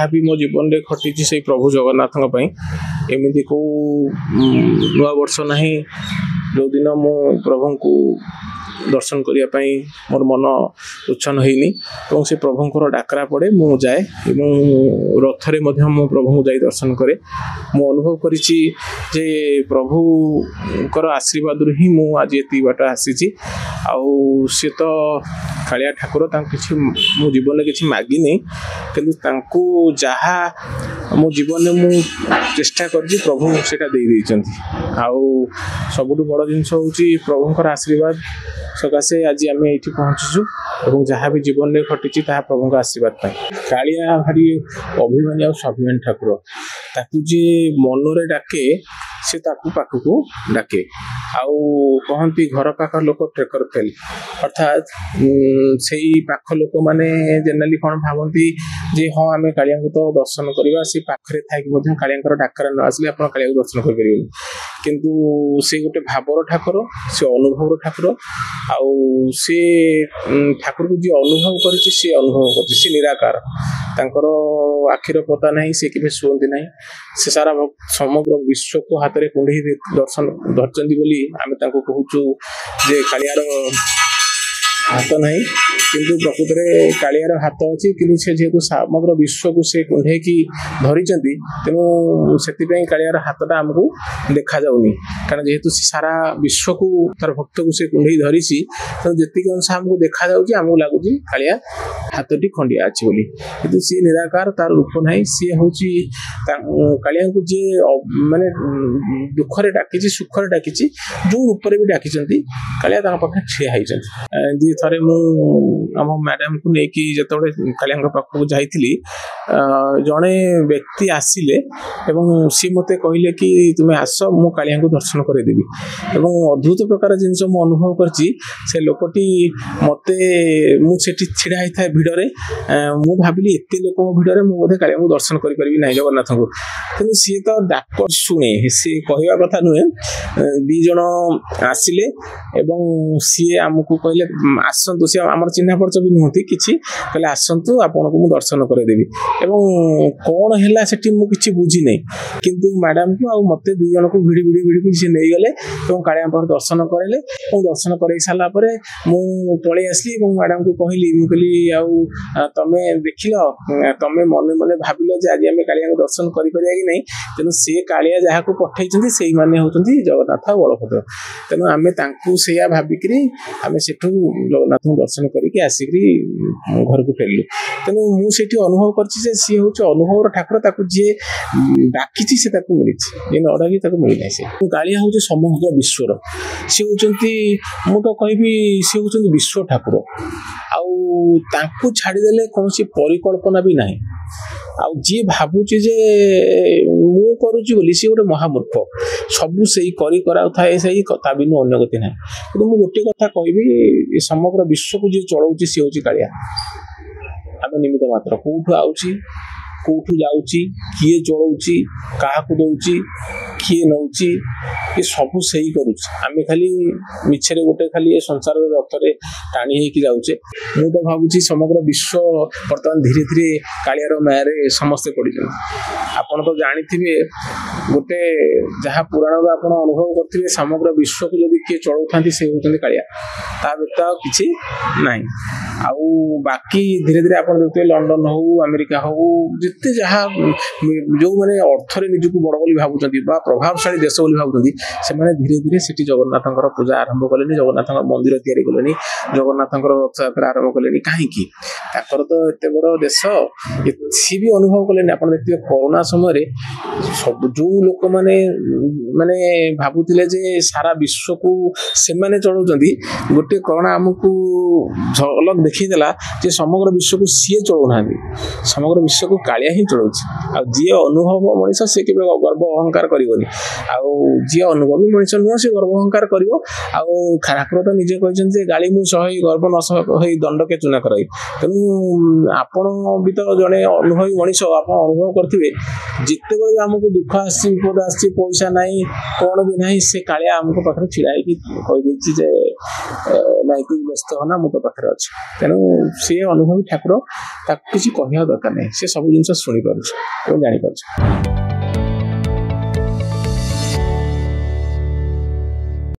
भी मो जीवन में घटी से प्रभु जगन्नाथ एमती को नुआ वर्ष ना जो दिन मु प्रभु को दर्शन करने मोर मन उच्छन होनी से प्रभुंर डाकरा पड़े मु जाए रथरे मो प्रभु जाई दर्शन करे मु अनुभव करिछि जे प्रभुकर आशीर्वाद ही मु आज एति बाट आसी सी तो कालिया ठाकुर किसी मो जीवन किसी मागिनी किंतु जहा मो जीवन में मु चेष्टा कर प्रभु सेटा दे सबुठ बड़ जिनस हूँ प्रभुंर आशीर्वाद सकाशे आज आम ये पहुँचीचु और जहाँ भी जीवन में घटी प्रभु आशीर्वाद कालिया भारी अभिमानी और स्वाभिमानी ठाकुर ताकू जी मनरे डाके से पाखक डाके कहती घर पाख लोक ट्रेकर फेल अर्थात से पाख लोक मैंने जेनराली कौन भावती जे हाँ आम कालिया तो दर्शन करवा से पाखे थी कालिया डाकरा न आसले आप कालिया दर्शन करें किंतु से गोटे भावर ठाकुर से अनुभव ठाकुर आउ से ठाकुर को जी अनुभव करिछि से अनुभव करछि से निराकार तांकर आखिर पता नहीं से केबे सुनती नहीं से सारा समग्र विश्व को हाथ में कुंडे दर्शन धरचंदी बोली आमे तांको कहूचु जे कालियार हाथ नहीं किंतु प्रकृत में कालियार हाथ अच्छी कि जेहेतु समग्र विश्व को से कुंडे धरी तेणु से कालियार हाथटा आमको देखा जाऊनी कारण जेहेतु सारा विश्व को तार भक्त को से कुंडे धरी तेणु जी अंश आमको देखा आमको लगुच कालिया हाथटी खंडिया अच्छी बोली किंतु सी निराकार तार रूप ना सी हूँ कालिया को जी माने दुखरे डाकी सुखरे डाकी जो रूप भी डाकी कालिया पाखे ठिया होती थे आम मैडम को लेकिन जिते कालिया पाखक जाइली जड़े व्यक्ति आसिले सी मत कहले कि तुम्हें आस मु कालिया को दर्शन करदेवी अद्भुत प्रकार जिनस मु अनुभव करछि से लोकटी मत मुझे छिड़ा होता है भिड़े मु भाविली एत लोक भिड़े मुझे कालिया को दर्शन करें ना जगन्नाथ को कि सी तो डाक शुणे सी कहवा कथा नुहे दीज आसिले सी आमको कहले आसतु सी आम चिन्ह परिचय भी नुहति किसी कहले आसतु आपन को दर्शन करदेवी कौन है कि बुझी नहीं किंतु मैडम को आ मत दुई जन को भिड़ी भिड़ी भिड़ी सी नहीं गले कालिया पर दर्शन करेले दर्शन कर सारापर मुझे आसली मैडम को कहली मुझे आमे देख तमें मन मन भाविल आज आम कालिया को दर्शन करें कि नहीं तेणु सी कालिया जहाँ को पठे से मैंने होती जगन्नाथ बलभद्र तेणु आम से भाविक आम से जगन्नाथ दर्शन करके आसिक घर को फेरलु तेणु मुझे अनुभव कर सी हूँ अनुभव ठाकुर ताकू जी डाकी से मिली जी न डाकी मिलना से कालिया हूँ समग्र विश्वर सी हूँ मु तो कहि सी हूँ विश्व ठाकुर आउ छाड़देले कौन सी परिकल्पना भी ना आउ जी भावुची जे मु करुची बोली सी गोटे महामूर्ख सबू से कराए से ता बिनु अन्य गति ना कि मुझे गोटे कथा कहि समग्र विश्व को जी चलाऊँ सी हूँ कालिया आम निमित्त मात्र कौटू आउची कौटू जाऊँगी किए चलाऊँगी क्या दौची किए नौची ये सबू से ही करुँच खाली मिछरे गोटे खाली संसार रथरे टाणी होगी जाऊे मु तो भावुँ समग्र विश्व बर्तमान धीरे धीरे कालियार मायारे समस्ते पड़ आपन तो जानी गोटे जहाँ पुराण आप अनुभव करेंगे समग्र विश्व को जब किए चलाऊँ से होती कालिया ता व्यतीत किसी ना आउ बाकी धीरे धीरे आप देखते लंडन हो अमेरिका हो जिते जहाँ जो मैंने अर्थरे निजक बड़ बोली भावुं प्रभावशाली देश बोली भावुं से धीरे धीरे से जगन्नाथ पूजा आरंभ कले जगन्नाथ मंदिर तैयारी कले जगन्नाथ रथ यात्रा आरंभ कले कहीं तो एत बड़ देश सी भी अनुभव कले आप देखते कोरोना समय सब जो लोक मैंने माने भावुले जे सारा विश्व को से चलाउछन्ती गोटे कोरोना आमको झलक देखीदेला जे समग्र विश्व को सीए चलाऊना समग्र विश्व को कालिया ही चलाउछ आ जी अनुभव मनीष से के गर्व अहंकार करबनी आ जी अनुभवी मनीष नुह से गर्व अहंकार करिवो आ ठाकुर तो निजे कहछन जे गाली मु सही गर्व न सही दंड के चुना कराई तेणु आपण भी तो जड़े अनुभवी मनीष आप अनुभव करथिबे जिते बेले आमको दुख आसी विपद आसी पैसा नहीं कौन भी नहीं से कालिया आमको पाखे छिड़ा कहीदेची जे नाई तू व्यस्त होना मु तो पाखे अच्छे तेणु सी अनुभवी ठाकुर ताकू किसी कहवा दरकार नहीं से सब जिन ଜିନିଷ ଶୁଣିପାରୁଛୁ ଏବଂ ଜାଣିପାରୁଛୁ।